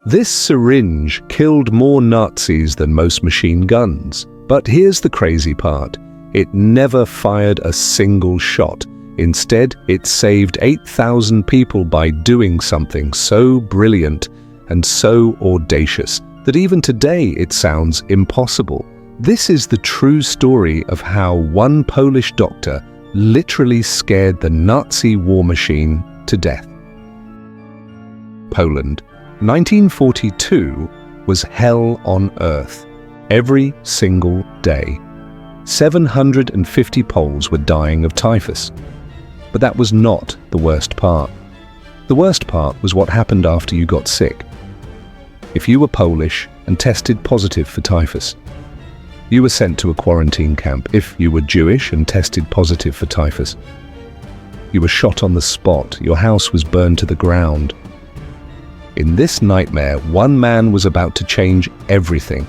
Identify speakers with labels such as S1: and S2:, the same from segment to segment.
S1: This syringe killed more Nazis than most machine guns. But here's the crazy part. It never fired a single shot. Instead, it saved 8,000 people by doing something so brilliant and so audacious that even today it sounds impossible. This is the true story of how one Polish doctor literally scared the Nazi war machine to death. Poland, 1942 was hell on earth. Every single day. 750 Poles were dying of typhus. But that was not the worst part. The worst part was what happened after you got sick. If you were Polish and tested positive for typhus, you were sent to a quarantine camp. If you were Jewish and tested positive for typhus, you were shot on the spot. Your house was burned to the ground. In this nightmare, one man was about to change everything.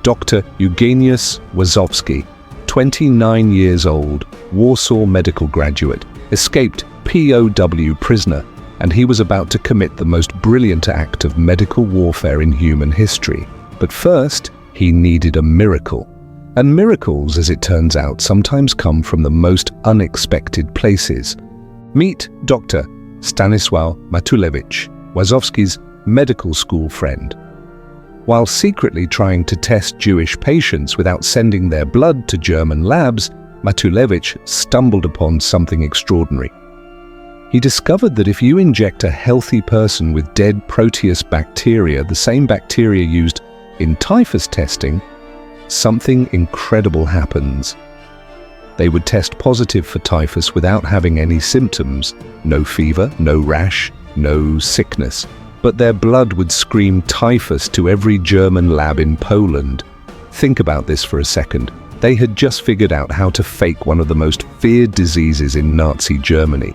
S1: Dr. Eugeniusz Łazowski, 29 years old, Warsaw medical graduate, escaped POW prisoner, and he was about to commit the most brilliant act of medical warfare in human history. But first, he needed a miracle. And miracles, as it turns out, sometimes come from the most unexpected places. Meet Dr. Stanisław Matulewicz, Łazowski's medical school friend. While secretly trying to test Jewish patients without sending their blood to German labs, Matulewicz stumbled upon something extraordinary. He discovered that if you inject a healthy person with dead Proteus bacteria, the same bacteria used in typhus testing, something incredible happens. They would test positive for typhus without having any symptoms, no fever, no rash, no sickness. But their blood would scream typhus to every German lab in Poland. Think about this for a second. They had just figured out how to fake one of the most feared diseases in Nazi Germany.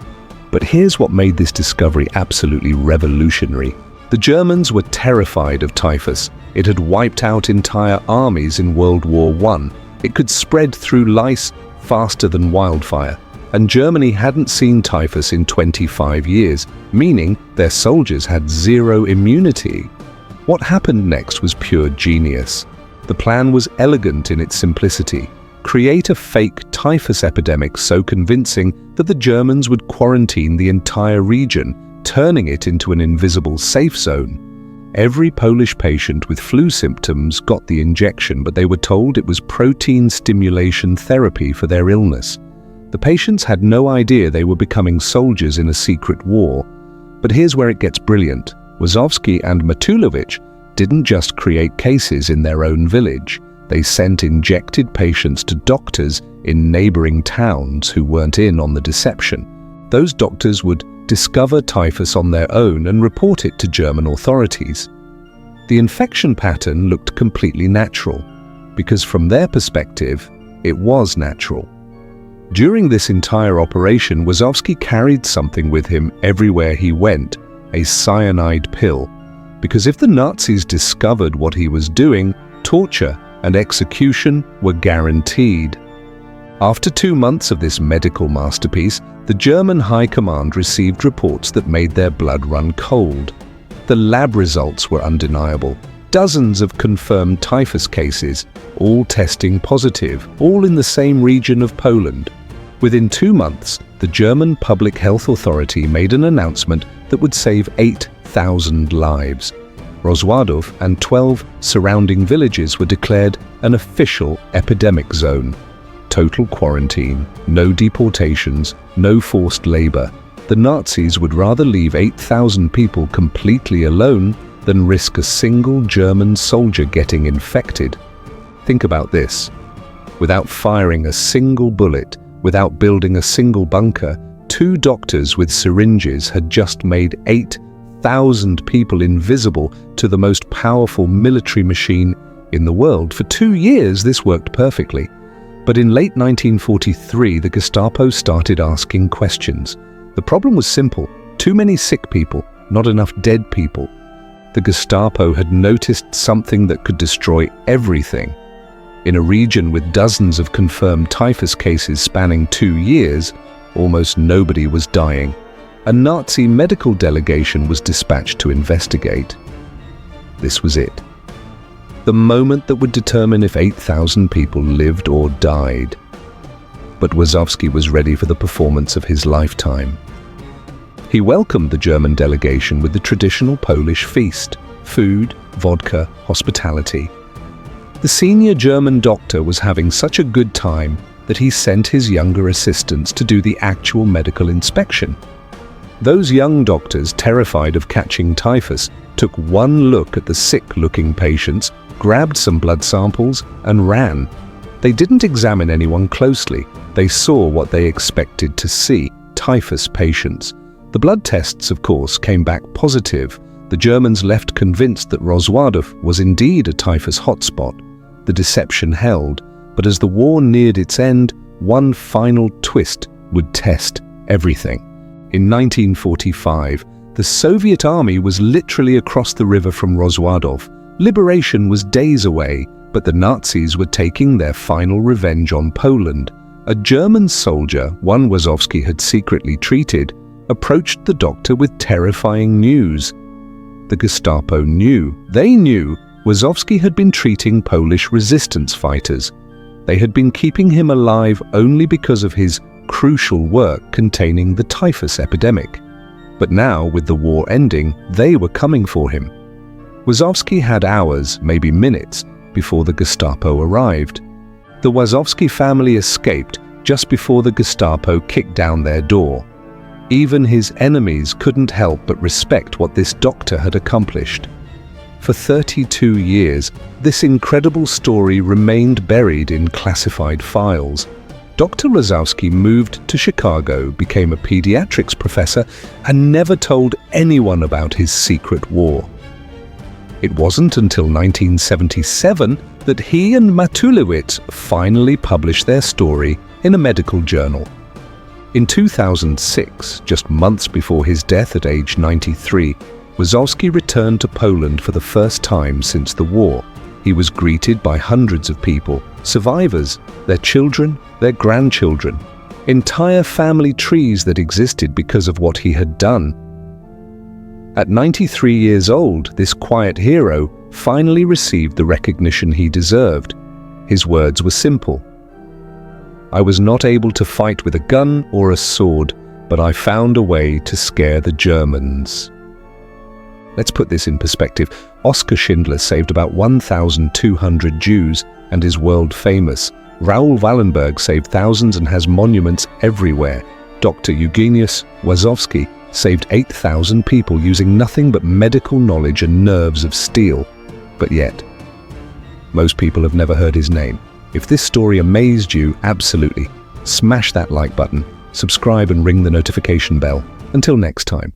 S1: But here's what made this discovery absolutely revolutionary. The Germans were terrified of typhus. It had wiped out entire armies in World War I. It could spread through lice faster than wildfire. And Germany hadn't seen typhus in 25 years, meaning their soldiers had zero immunity. What happened next was pure genius. The plan was elegant in its simplicity. Create a fake typhus epidemic so convincing that the Germans would quarantine the entire region, turning it into an invisible safe zone. Every Polish patient with flu symptoms got the injection, but they were told it was protein stimulation therapy for their illness. The patients had no idea they were becoming soldiers in a secret war. But here's where it gets brilliant. Łazowski and Matulewicz didn't just create cases in their own village. They sent injected patients to doctors in neighboring towns who weren't in on the deception. Those doctors would discover typhus on their own and report it to German authorities. The infection pattern looked completely natural, because from their perspective, it was natural. During this entire operation, Łazowski carried something with him everywhere he went, a cyanide pill, because if the Nazis discovered what he was doing, torture and execution were guaranteed. After 2 months of this medical masterpiece, the German High Command received reports that made their blood run cold. The lab results were undeniable. Dozens of confirmed typhus cases, all testing positive, all in the same region of Poland. Within 2 months, the German Public Health Authority made an announcement that would save 8,000 lives. Rozwadów and 12 surrounding villages were declared an official epidemic zone. Total quarantine, no deportations, no forced labor. The Nazis would rather leave 8,000 people completely alone than risk a single German soldier getting infected. Think about this. Without firing a single bullet, without building a single bunker, 2 doctors with syringes had just made 8,000 people invisible to the most powerful military machine in the world. For 2 years, this worked perfectly. But in late 1943, the Gestapo started asking questions. The problem was simple: too many sick people, not enough dead people. The Gestapo had noticed something that could destroy everything. In a region with dozens of confirmed typhus cases spanning 2 years, almost nobody was dying. A Nazi medical delegation was dispatched to investigate. This was it. The moment that would determine if 8,000 people lived or died. But Łazowski was ready for the performance of his lifetime. He welcomed the German delegation with the traditional Polish feast: food, vodka, hospitality. The senior German doctor was having such a good time that he sent his younger assistants to do the actual medical inspection. Those young doctors, terrified of catching typhus, took one look at the sick-looking patients, grabbed some blood samples, and ran. They didn't examine anyone closely. They saw what they expected to see: typhus patients. The blood tests, of course, came back positive. The Germans left convinced that Rozwadów was indeed a typhus hotspot. The deception held, but as the war neared its end, one final twist would test everything. In 1945, the Soviet army was literally across the river from Rozwadów. Liberation was days away, but the Nazis were taking their final revenge on Poland. A German soldier, one Łazowski had secretly treated, approached the doctor with terrifying news. The Gestapo knew. They knew Łazowski had been treating Polish resistance fighters. They had been keeping him alive only because of his crucial work containing the typhus epidemic. But now, with the war ending, they were coming for him. Łazowski had hours, maybe minutes, before the Gestapo arrived. The Łazowski family escaped just before the Gestapo kicked down their door. Even his enemies couldn't help but respect what this doctor had accomplished. For 32 years, this incredible story remained buried in classified files. Dr. Łazowski moved to Chicago, became a pediatrics professor, and never told anyone about his secret war. It wasn't until 1977 that he and Matulewicz finally published their story in a medical journal. In 2006, just months before his death at age 93, Łazowski returned to Poland for the first time since the war. He was greeted by hundreds of people, survivors, their children, their grandchildren, entire family trees that existed because of what he had done. At 93 years old, this quiet hero finally received the recognition he deserved. His words were simple. "I was not able to fight with a gun or a sword, but I found a way to scare the Germans." Let's put this in perspective. Oskar Schindler saved about 1,200 Jews and is world famous. Raoul Wallenberg saved thousands and has monuments everywhere. Dr. Eugeniusz Łazowski saved 8,000 people using nothing but medical knowledge and nerves of steel. But yet, most people have never heard his name. If this story amazed you, absolutely, smash that like button, subscribe and ring the notification bell. Until next time.